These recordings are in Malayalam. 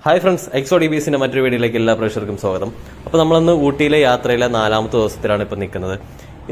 ഹായ് ഫ്രണ്ട്സ്, XODBസിന്റെ മറ്റൊരു വീഡിയോയിലേക്ക് എല്ലാ പ്രേക്ഷകർക്കും സ്വാഗതം. അപ്പോൾ നമ്മളിന്ന് ഊട്ടിയിലെ യാത്രയിലെ 4ാമത്തെ ദിവസത്തിലാണ് ഇപ്പോൾ നിൽക്കുന്നത്.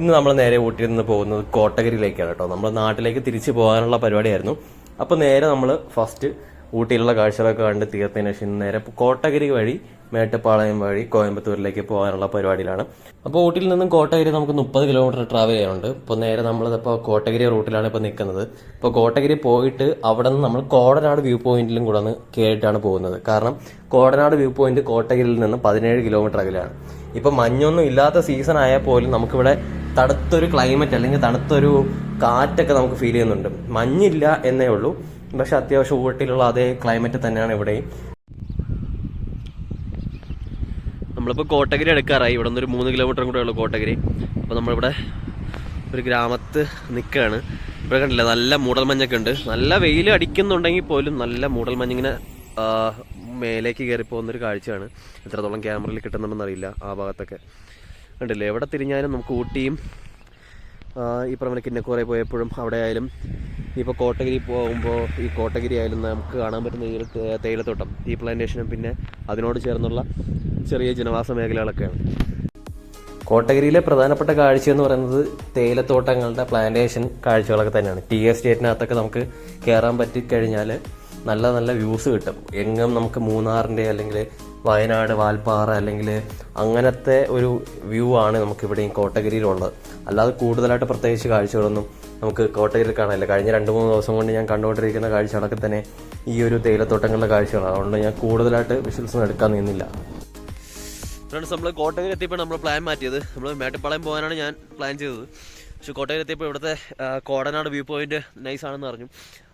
ഇന്ന് നമ്മൾ നേരെ ഊട്ടിയിൽ നിന്ന് പോകുന്നത് കോട്ടഗിരിയിലേക്കാണ് കേട്ടോ. നമ്മൾ നാട്ടിലേക്ക് തിരിച്ചു പോകാനുള്ള പരിപാടിയായിരുന്നു. അപ്പോൾ നേരെ നമ്മൾ ഫസ്റ്റ് ഊട്ടിയിലുള്ള കാഴ്ചകളൊക്കെ കണ്ട് തീർത്തതിന് ശേഷം നേരെ കോട്ടഗിരി വഴി മേട്ടുപ്പാളയം വഴി കോയമ്പത്തൂരിലേക്ക് പോകാനുള്ള പരിപാടിയിലാണ്. അപ്പോൾ ഊട്ടിയിൽ നിന്നും കോട്ടഗിരി നമുക്ക് 30 കിലോമീറ്റർ ട്രാവൽ ചെയ്യാനുണ്ട്. ഇപ്പോൾ നേരെ നമ്മളിപ്പോൾ കോട്ടഗിരി റൂട്ടിലാണ് ഇപ്പോൾ നിൽക്കുന്നത്. ഇപ്പോൾ കോട്ടഗിരി പോയിട്ട് അവിടെ നിന്ന് നമ്മൾ കോടനാട് വ്യൂ പോയിന്റിലും കൂടെ ഒന്ന് കയറിയിട്ടാണ് പോകുന്നത്. കാരണം കോടനാട് വ്യൂ പോയിന്റ് കോട്ടഗിരിയിൽ നിന്ന് 17 കിലോമീറ്റർ അകലെയാണ്. ഇപ്പം മഞ്ഞൊന്നും ഇല്ലാത്ത സീസൺ ആയാൽ പോലും നമുക്കിവിടെ തണുത്തൊരു ക്ലൈമറ്റ് അല്ലെങ്കിൽ തണുത്തൊരു കാറ്റൊക്കെ നമുക്ക് ഫീൽ ചെയ്യുന്നുണ്ട്. മഞ്ഞില്ല എന്നേ ഉള്ളൂ, പക്ഷെ അത്യാവശ്യം ഊട്ടിയിലുള്ള അതേ ക്ലൈമറ്റ് തന്നെയാണ് ഇവിടെയും. നമ്മളിപ്പോൾ കോട്ടഗിരി എടുക്കാറായി. ഇവിടെ നിന്ന് ഒരു 3 കിലോമീറ്റർ കൂടെ ഉള്ളൂ കോട്ടഗിരി. അപ്പോൾ നമ്മളിവിടെ ഒരു ഗ്രാമത്ത് നിൽക്കുകയാണ്. ഇവിടെ കണ്ടില്ല, നല്ല മൂടൽമഞ്ഞൊക്കെ ഉണ്ട്. നല്ല വെയിൽ അടിക്കുന്നുണ്ടെങ്കിൽ പോലും നല്ല മൂടൽമഞ്ഞിങ്ങനെ മേലേക്ക് കയറി പോകുന്നൊരു കാഴ്ചയാണ്. എത്രത്തോളം ക്യാമറയിൽ കിട്ടുന്നുണ്ടെന്ന് അറിയില്ല. ആ ഭാഗത്തൊക്കെ കണ്ടില്ലേ, എവിടെ തിരിഞ്ഞാലും നമുക്ക് ഊട്ടിയും ഈ പറഞ്ഞ കിന്നക്കോറെ പോയപ്പോഴും അവിടെ ആയാലും ഇപ്പോൾ കോട്ടഗിരി പോകുമ്പോൾ ഈ കോട്ടഗിരി ആയാലും നമുക്ക് കാണാൻ പറ്റുന്ന ഈ ഒരു തേയിലത്തോട്ടം, ടീ പ്ലാന്റേഷനും പിന്നെ അതിനോട് ചേർന്നുള്ള ചെറിയ ജനവാസ മേഖലകളൊക്കെയാണ്. കോട്ടഗിരിയിലെ പ്രധാനപ്പെട്ട കാഴ്ച എന്ന് പറയുന്നത് തേയിലത്തോട്ടങ്ങളുടെ പ്ലാന്റേഷൻ കാഴ്ചകളൊക്കെ തന്നെയാണ്. ടീ എസ്റ്റേറ്റിനകത്തൊക്കെ നമുക്ക് കയറാൻ പറ്റിക്കഴിഞ്ഞാൽ നല്ല നല്ല വ്യൂസ് കിട്ടും. എങ്ങും നമുക്ക് മൂന്നാറിൻ്റെ അല്ലെങ്കിൽ വയനാട് വാൽപ്പാറ അല്ലെങ്കിൽ അങ്ങനത്തെ ഒരു വ്യൂ ആണ് നമുക്കിവിടെയും കോട്ടഗിരിയിലുള്ളത്. അല്ലാതെ കൂടുതലായിട്ട് പ്രത്യേകിച്ച് കാഴ്ചകളൊന്നും നമുക്ക് കോട്ടഗിരിയിൽ കാണാനില്ല. കഴിഞ്ഞ 2-3 ദിവസം കൊണ്ട് ഞാൻ കണ്ടുകൊണ്ടിരിക്കുന്ന കാഴ്ചകളൊക്കെ തന്നെ ഈ ഒരു തേയിലത്തോട്ടങ്ങളുടെ കാഴ്ചകളാണ്. അതുകൊണ്ട് ഞാൻ കൂടുതലായിട്ട് വിഷ്വൽസൊന്നും എടുക്കാൻ നിന്നില്ല. ഫ്രണ്ട്സ്, നമ്മൾ കോട്ടഗിരി എത്തിയപ്പോൾ നമ്മൾ പ്ലാൻ മാറ്റിയത്. നമ്മൾ മേട്ടുപ്പാളയം പോകാനാണ് ഞാൻ പ്ലാൻ ചെയ്തത്. പക്ഷേ കോട്ടഗിരി എത്തിയപ്പോൾ ഇവിടുത്തെ കോടനാട് വ്യൂ പോയിന്റ് നൈസാണെന്ന്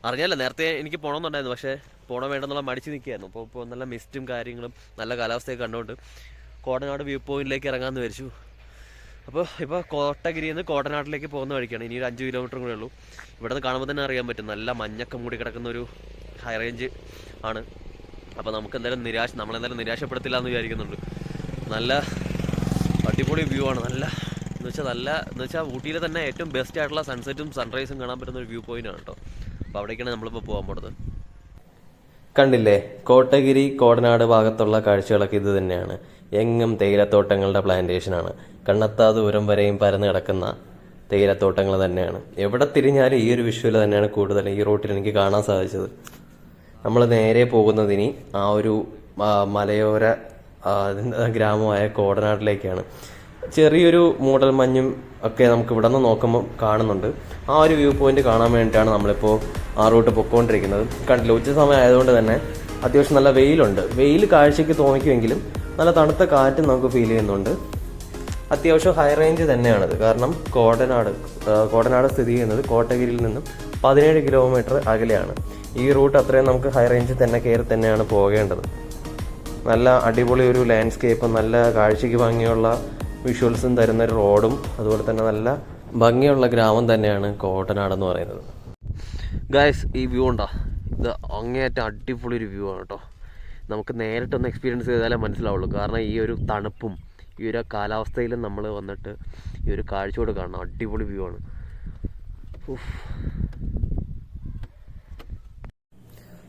അറിഞ്ഞല്ല. നേരത്തെ എനിക്ക് പോകണമെന്നുണ്ടായിരുന്നു, പക്ഷേ പോകണം വേണ്ടെന്നുള്ള മടിച്ച് നിൽക്കുകയായിരുന്നു. ഇപ്പോൾ നല്ല മിസ്റ്റും കാര്യങ്ങളും നല്ല കാലാവസ്ഥയൊക്കെ കണ്ടുകൊണ്ട് കോടനാട് വ്യൂ പോയിന്റിലേക്ക് ഇറങ്ങാമെന്ന് വിചാരിച്ചു. ഇപ്പോൾ കോട്ടഗിരിയിൽ നിന്ന് കോടനാട്ടിലേക്ക് പോകുന്ന വഴിക്കാണ്. ഇനി ഒരു 5 കിലോമീറ്റർ കൂടെ ഉള്ളൂ. ഇവിടെ നിന്ന് കാണുമ്പോൾ തന്നെ അറിയാൻ പറ്റും, നല്ല മഞ്ഞൊക്കെ മൂടി കിടക്കുന്ന ഒരു ഹൈ റേഞ്ച് ആണ്. അപ്പോൾ നമുക്ക് നമ്മളെന്തായാലും നിരാശപ്പെടുത്തില്ല എന്ന് വിചാരിക്കുന്നുണ്ട്. നല്ല അടിപൊളി വ്യൂ ആണ്. എന്ന് വെച്ചാൽ ഊട്ടിയിലെ തന്നെ ഏറ്റവും ബെസ്റ്റ് ആയിട്ടുള്ള സൺസെറ്റും സൺറൈസും കാണാൻ പറ്റുന്ന ഒരു വ്യൂ പോയിന്റ് ആണ് കേട്ടോ. അപ്പോൾ അവിടേക്കാണ് നമ്മളിപ്പോൾ പോകാൻ പോകുന്നത്. കണ്ടില്ലേ, കോട്ടഗിരി കോടനാട് ഭാഗത്തുള്ള കാഴ്ചകളൊക്കെ ഇത് തന്നെയാണ്. എങ്ങും തേയിലത്തോട്ടങ്ങളുടെ പ്ലാന്റേഷനാണ്. കണ്ണെത്താ ദൂരം വരെയും പരന്ന് കിടക്കുന്ന തേയിലത്തോട്ടങ്ങൾ തന്നെയാണ്. എവിടെ തിരിഞ്ഞാലും ഈ ഒരു വിഷ്വൽ തന്നെയാണ് കൂടുതൽ ഈ റൂട്ടിൽ എനിക്ക് കാണാൻ സാധിച്ചത്. നമ്മൾ നേരെ പോകുന്നതിനി ആ ഒരു മലയോര ഗ്രാമമായ കോടനാട്ടിലേക്കാണ്. ചെറിയൊരു മൂടൽ മഞ്ഞും ഒക്കെ നമുക്ക് ഇവിടെ നിന്ന് നോക്കുമ്പോൾ കാണുന്നുണ്ട്. ആ ഒരു വ്യൂ പോയിന്റ് കാണാൻ വേണ്ടിയിട്ടാണ് നമ്മളിപ്പോൾ ആ റൂട്ട് പൊയ്ക്കൊണ്ടിരിക്കുന്നത്. കണ്ടില്ല, ഉച്ച സമയം ആയതുകൊണ്ട് തന്നെ അത്യാവശ്യം നല്ല വെയിലുണ്ട്. വെയിൽ കാഴ്ചയ്ക്ക് തോന്നിക്കുമെങ്കിലും നല്ല തണുത്ത കാറ്റും നമുക്ക് ഫീൽ ചെയ്യുന്നുണ്ട്. അത്യാവശ്യം ഹൈ റേഞ്ച് തന്നെയാണത്. കാരണം കോടനാട് സ്ഥിതി ചെയ്യുന്നത് കോട്ടഗിരിയിൽ നിന്നും 17 കിലോമീറ്റർ അകലെയാണ്. ഈ റൂട്ട് അത്രയും നമുക്ക് ഹൈ റേഞ്ചിൽ തന്നെ കയറി തന്നെയാണ് പോകേണ്ടത്. നല്ല അടിപൊളി ഒരു ലാൻഡ്സ്കേപ്പും നല്ല കാഴ്ചയ്ക്ക് ഭംഗിയുള്ള വിഷ്വൽസും തരുന്ന ഒരു റോഡും അതുപോലെ തന്നെ നല്ല ഭംഗിയുള്ള ഗ്രാമം തന്നെയാണ് കോടനാടെന്ന് പറയുന്നത്. ഗായ്സ്, ഈ വ്യൂ ഉണ്ടോ? ഇത് അങ്ങേയറ്റം അടിപൊളി ഒരു വ്യൂ ആണ് കേട്ടോ. നമുക്ക് നേരിട്ടൊന്ന് എക്സ്പീരിയൻസ് ചെയ്താലേ മനസ്സിലാവുള്ളൂ. കാരണം ഈ ഒരു തണുപ്പും ഈ ഒരു കാലാവസ്ഥയിലും നമ്മൾ വന്നിട്ട് ഈ ഒരു കാഴ്ചയോട് കാണണം. അടിപൊളി വ്യൂ ആണ്.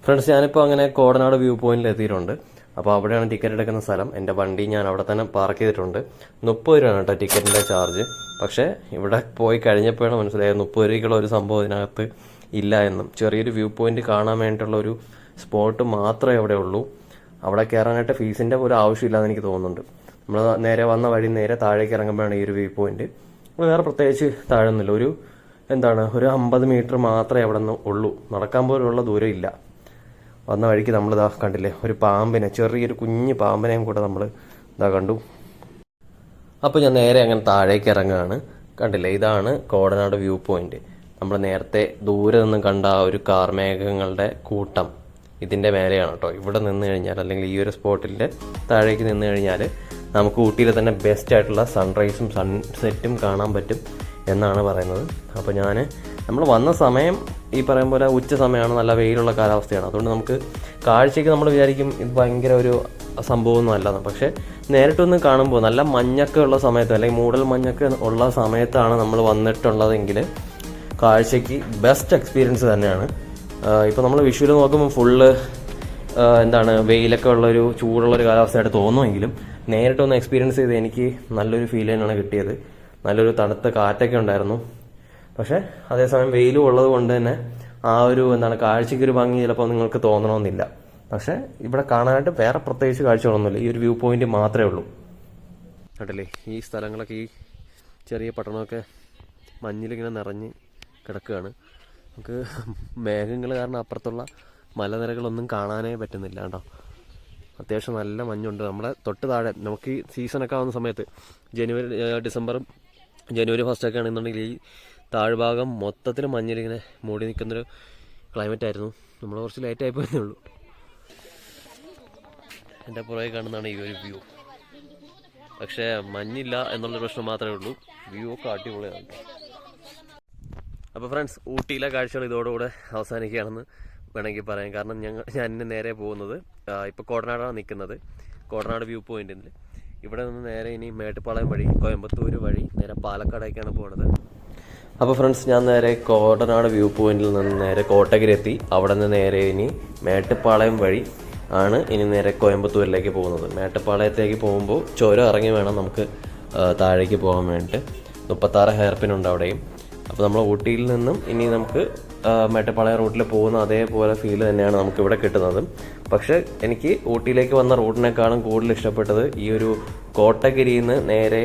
ഫ്രണ്ട്സ്, ഞാനിപ്പോൾ അങ്ങനെ കോടനാട് വ്യൂ പോയിന്റിൽ എത്തിയിട്ടുണ്ട്. അപ്പോൾ അവിടെയാണ് ടിക്കറ്റ് എടുക്കുന്ന സ്ഥലം. എൻ്റെ വണ്ടി ഞാൻ അവിടെ തന്നെ പാർക്ക് ചെയ്തിട്ടുണ്ട്. 30 രൂപയാണ് കേട്ടോ ടിക്കറ്റിൻ്റെ ചാർജ്. പക്ഷേ ഇവിടെ പോയി കഴിഞ്ഞപ്പോഴാണ് മനസ്സിലായത് 30 രൂപയ്ക്കുള്ള ഒരു സംഭവം ഇതിനകത്ത് ഇല്ല എന്നും. ചെറിയൊരു വ്യൂ പോയിന്റ് കാണാൻ വേണ്ടിയിട്ടുള്ള ഒരു സ്പോട്ട് മാത്രമേ അവിടെ ഉള്ളൂ. അവിടെ കയറാനായിട്ട് ഫീസിൻ്റെ ഒരു ആവശ്യമില്ലാന്ന് എനിക്ക് തോന്നുന്നുണ്ട്. നമ്മൾ നേരെ വന്ന വഴി നേരെ താഴേക്ക് ഇറങ്ങുമ്പോഴാണ് ഈ ഒരു വ്യൂ പോയിന്റ്. വേറെ പ്രത്യേകിച്ച് താഴൊന്നുമില്ല. ഒരു 50 മീറ്റർ മാത്രമേ അവിടെ നിന്ന് ഉള്ളൂ. നടക്കാൻ പോലുള്ള ദൂരം ഇല്ല. വന്ന വഴിക്ക് നമ്മളിതാ കണ്ടില്ലേ, ഒരു പാമ്പിനെ, ചെറിയൊരു കുഞ്ഞ് പാമ്പിനെയും കൂടെ നമ്മൾ കണ്ടു. അപ്പോൾ ഞാൻ നേരെ അങ്ങനെ താഴേക്ക് ഇറങ്ങുകയാണ്. കണ്ടില്ലേ, ഇതാണ് കോടനാട് വ്യൂ പോയിന്റ്. നമ്മൾ നേരത്തെ ദൂരെ നിന്ന് കണ്ട ആ ഒരു കാർമേഘങ്ങളുടെ കൂട്ടം ഇതിൻ്റെ മേലെയാണ് കേട്ടോ. ഇവിടെ നിന്ന് കഴിഞ്ഞാൽ അല്ലെങ്കിൽ ഈ ഒരു സ്പോട്ടിൻ്റെ താഴേക്ക് നിന്ന് കഴിഞ്ഞാൽ നമുക്ക് ഊട്ടിയിലെ തന്നെ ബെസ്റ്റ് ആയിട്ടുള്ള സൺറൈസും സൺസെറ്റും കാണാൻ പറ്റും എന്നാണ് പറയുന്നത്. അപ്പോൾ നമ്മൾ വന്ന സമയം ഈ പറയും പോലെ ഉച്ച സമയമാണ്, നല്ല വെയിലുള്ള കാലാവസ്ഥയാണ്. അതുകൊണ്ട് നമുക്ക് കാഴ്ചയ്ക്ക് നമ്മൾ വിചാരിക്കും ഇത് ഭയങ്കര ഒരു സംഭവമൊന്നും അല്ലെന്ന്. പക്ഷേ നേരിട്ടൊന്ന് കാണുമ്പോൾ നല്ല മഞ്ഞൊക്കെ ഉള്ള സമയത്ത് അല്ലെങ്കിൽ മൂടൽ മഞ്ഞൊക്കെ ഉള്ള സമയത്താണ് നമ്മൾ വന്നിട്ടുള്ളതെങ്കിൽ കാഴ്ചയ്ക്ക് ബെസ്റ്റ് എക്സ്പീരിയൻസ് തന്നെയാണ്. ഇപ്പോൾ നമ്മൾ വിഷ്വൽ നോക്കുമ്പോൾ ഫുള്ള് എന്താണ് വെയിലൊക്കെ ഉള്ളൊരു ചൂടുള്ളൊരു കാലാവസ്ഥയായിട്ട് തോന്നുമെങ്കിലും നേരിട്ടൊന്ന് എക്സ്പീരിയൻസ് ചെയ്ത് എനിക്ക് നല്ലൊരു ഫീൽ തന്നെയാണ് കിട്ടിയത്. നല്ലൊരു തണുത്ത കാറ്റൊക്കെ ഉണ്ടായിരുന്നു. പക്ഷേ അതേസമയം വെയിലും ഉള്ളത് കൊണ്ട് തന്നെ ആ ഒരു കാഴ്ചയ്ക്കൊരു ഭംഗി ചിലപ്പോൾ നിങ്ങൾക്ക് തോന്നണമെന്നില്ല. പക്ഷേ ഇവിടെ കാണാനായിട്ട് വേറെ പ്രത്യേകിച്ച് കാഴ്ചകളൊന്നുമില്ല. ഈ ഒരു വ്യൂ പോയിന്റ് മാത്രമേ ഉള്ളൂ. കേട്ടല്ലേ, ഈ സ്ഥലങ്ങളൊക്കെ, ഈ ചെറിയ പട്ടണമൊക്കെ മഞ്ഞിലിങ്ങനെ നിറഞ്ഞ് കിടക്കുകയാണ്. നമുക്ക് മേഘങ്ങൾ കാരണം അപ്പുറത്തുള്ള മലനിരകളൊന്നും കാണാനേ പറ്റുന്നില്ല കേട്ടോ. അത്യാവശ്യം നല്ല മഞ്ഞുണ്ട്. നമ്മളെ തൊട്ട് താഴെ നമുക്ക് ഈ സീസണൊക്കെ ആവുന്ന സമയത്ത് ജനുവരി ഫസ്റ്റൊക്കെ ആണെന്നുണ്ടെങ്കിൽ ഈ താഴ്ഭാഗം മൊത്തത്തിൽ മഞ്ഞിലിങ്ങനെ മൂടി നിൽക്കുന്നൊരു ക്ലൈമറ്റ് ആയിരുന്നു. നമ്മൾ കുറച്ച് ലേറ്റായി പോയതേ ഉള്ളൂ. എൻ്റെ പുറകെ കാണുന്നതാണ് ഈ ഒരു വ്യൂ. പക്ഷേ മഞ്ഞില്ല എന്നുള്ളൊരു പ്രശ്നം മാത്രമേ ഉള്ളൂ. വ്യൂ ഒക്കെ അടിപൊളിയാണ്. അപ്പോൾ ഫ്രണ്ട്സ്, ഊട്ടിയിലെ കാഴ്ചകൾ ഇതോടുകൂടെ അവസാനിക്കുകയാണെന്ന് വേണമെങ്കിൽ പറയാം. കാരണം ഞാൻ ഇന്ന് നേരെ പോകുന്നത് ഇപ്പോൾ കോടനാടാണ് നിൽക്കുന്നത്. കോടനാട് വ്യൂ പോയിന്റിൽ ഇവിടെ നിന്ന് നേരെ ഇനി മേട്ടുപ്പാളയം വഴി കോയമ്പത്തൂർ വഴി നേരെ പാലക്കാടേക്കാണ് പോകുന്നത്. അപ്പോൾ ഫ്രണ്ട്സ്, ഞാൻ നേരെ കോടനാട് വ്യൂ പോയിന്റിൽ നിന്ന് നേരെ കോട്ടഗിരി എത്തി. അവിടെ നിന്ന് നേരെ ഇനി മേട്ടുപ്പാളയം വഴി ആണ് ഇനി നേരെ കോയമ്പത്തൂരിലേക്ക് പോകുന്നത്. മേട്ടുപ്പാളയത്തേക്ക് പോകുമ്പോൾ ചുരം ഇറങ്ങി വേണം നമുക്ക് താഴേക്ക് പോകാൻ വേണ്ടിയിട്ട്. 36 ഹെയർ പിൻ ഉണ്ട് അവിടെയും. അപ്പോൾ നമ്മൾ ഊട്ടിയിൽ നിന്നും ഇനി നമുക്ക് മേട്ടുപ്പാളയം റൂട്ടിൽ പോകുന്ന അതേപോലെ ഫീൽ തന്നെയാണ് നമുക്കിവിടെ കിട്ടുന്നത്. പക്ഷേ എനിക്ക് ഊട്ടിയിലേക്ക് വന്ന റൂട്ടിനേക്കാളും കൂടുതൽ ഇഷ്ടപ്പെട്ടത് ഈ ഒരു കോട്ടഗിരിയിൽ നിന്ന് നേരെ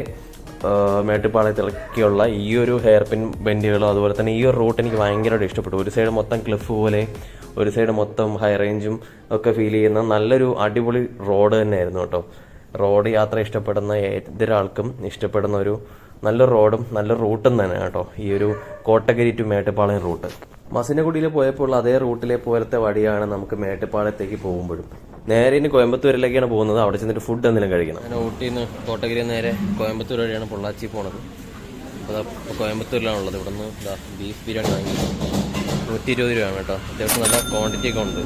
മേട്ടുപ്പാളയത്തിലേക്കുള്ള ഈ ഒരു ഹെയർ പിൻ ബെൻഡുകളും അതുപോലെ തന്നെ ഈ ഒരു റൂട്ട് എനിക്ക് ഭയങ്കരമായിട്ട് ഇഷ്ടപ്പെട്ടു. ഒരു സൈഡ് മൊത്തം ക്ലിഫ് പോലെ, ഒരു സൈഡ് മൊത്തം ഹൈ റേഞ്ചും ഒക്കെ ഫീൽ ചെയ്യുന്ന നല്ലൊരു അടിപൊളി റോഡ് തന്നെയായിരുന്നു കേട്ടോ. റോഡ് യാത്ര ഇഷ്ടപ്പെടുന്ന ഏതൊരാൾക്കും ഇഷ്ടപ്പെടുന്ന ഒരു നല്ലൊരു റോഡും നല്ലൊരു റൂട്ടും തന്നെ കേട്ടോ ഈ ഒരു കോട്ടഗിരി ടു മേട്ടുപ്പാളയം റൂട്ട്. മസിനഗുഡിയിൽ പോയപ്പോൾ അതേ റൂട്ടിലെ പോലത്തെ വഴിയാണ് നമുക്ക് മേട്ടുപ്പാളയത്തേക്ക് പോകുമ്പോഴും. നേരെ ഇനി കോയമ്പത്തൂരിലേക്കാണ് പോകുന്നത്. അവിടെ ചെന്നിട്ട് ഫുഡ് എന്തെങ്കിലും കഴിക്കണം. ഞാൻ ഊട്ടിയിൽ നിന്ന് കോട്ടഗിരി നേരെ കോയമ്പത്തൂർ വഴിയാണ് പൊള്ളാച്ചി പോണത്. അപ്പോൾ കോയമ്പത്തൂരിലാണുള്ളത്. ഇവിടെ നിന്ന് ബീഫ് ബിരിയാണി വാങ്ങി 120 രൂപയാണ് കേട്ടോ. അത്യാവശ്യം നല്ല ക്വാണ്ടിറ്റി ഒക്കെ ഉണ്ട്.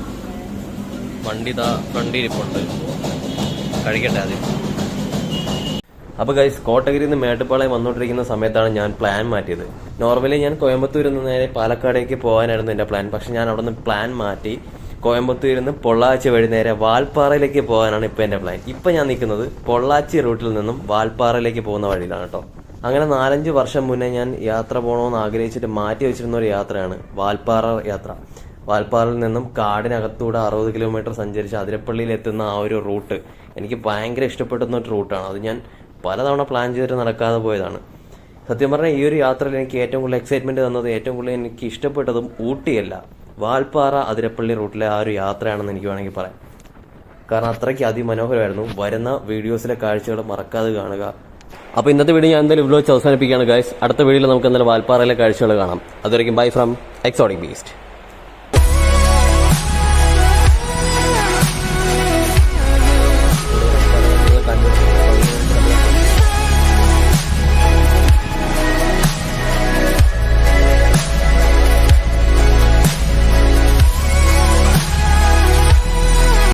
വണ്ടിയിരിപ്പുണ്ട്, കഴിക്കട്ടെ ആദ്യം. അപ്പോൾ ഗൈസ്, കോട്ടഗിരിയിൽ നിന്ന് മേട്ടുപ്പാളയം വന്നുകൊണ്ടിരിക്കുന്ന സമയത്താണ് ഞാൻ പ്ലാൻ മാറ്റിയത്. നോർമലി ഞാൻ കോയമ്പത്തൂരിൽ നിന്ന് നേരെ പാലക്കാടേക്ക് പോകാനായിരുന്നു എൻ്റെ പ്ലാൻ. പക്ഷെ ഞാൻ അവിടെ നിന്ന് പ്ലാൻ മാറ്റി കോയമ്പത്തൂരിൽ നിന്ന് പൊള്ളാച്ചി വഴി നേരെ വാൽപ്പാറയിലേക്ക് പോകാനാണ് ഇപ്പോൾ എൻ്റെ പ്ലാൻ. ഇപ്പം ഞാൻ നിൽക്കുന്നത് പൊള്ളാച്ചി റൂട്ടിൽ നിന്നും വാൽപ്പാറയിലേക്ക് പോകുന്ന വഴിയിലാണ് കേട്ടോ. അങ്ങനെ 4-5 വർഷം മുന്നേ ഞാൻ യാത്ര പോകണമെന്ന് ആഗ്രഹിച്ചിട്ട് മാറ്റി വെച്ചിരുന്ന ഒരു യാത്രയാണ് വാൽപ്പാറ യാത്ര. വാൽപ്പാറയിൽ നിന്നും കാടിനകത്തൂടെ 60 കിലോമീറ്റർ സഞ്ചരിച്ച് അതിരപ്പള്ളിയിൽ എത്തുന്ന ആ ഒരു റൂട്ട് എനിക്ക് ഭയങ്കര ഇഷ്ടപ്പെടുന്ന ഒരു റൂട്ടാണ്. അത് ഞാൻ പലതവണ പ്ലാൻ ചെയ്തിട്ട് നടക്കാതെ പോയതാണ്. സത്യം പറഞ്ഞാൽ ഈ ഒരു യാത്രയിൽ എനിക്ക് ഏറ്റവും കൂടുതൽ എക്സൈറ്റ്മെൻറ്റ് തന്നത്, ഏറ്റവും കൂടുതൽ എനിക്ക് ഇഷ്ടപ്പെട്ടതും ഊട്ടിയല്ല, വാൽപ്പാറ അതിരപ്പള്ളി റൂട്ടിലെ ആ ഒരു യാത്രയാണെന്ന് എനിക്ക് വേണമെങ്കിൽ പറയാം. കാരണം അത്രയ്ക്ക് അതിമനോഹരമായിരുന്നു. വരുന്ന വീഡിയോസിലെ കാഴ്ചകൾ മറക്കാതെ കാണുക. അപ്പോൾ ഇന്നത്തെ വീഡിയോ ഞാൻ എന്തായാലും ഇവിടെ വെച്ച് അവസാനിപ്പിക്കുകയാണ് ഗൈസ്. അടുത്ത വീഡിയോയിൽ നമുക്ക് എന്തായാലും വാൽപ്പാറയിലെ കാഴ്ചകൾ കാണാം. അതുവരെയും ബൈ ഫ്രം എക്സോട്ടിക് ബീസ്റ്റ്.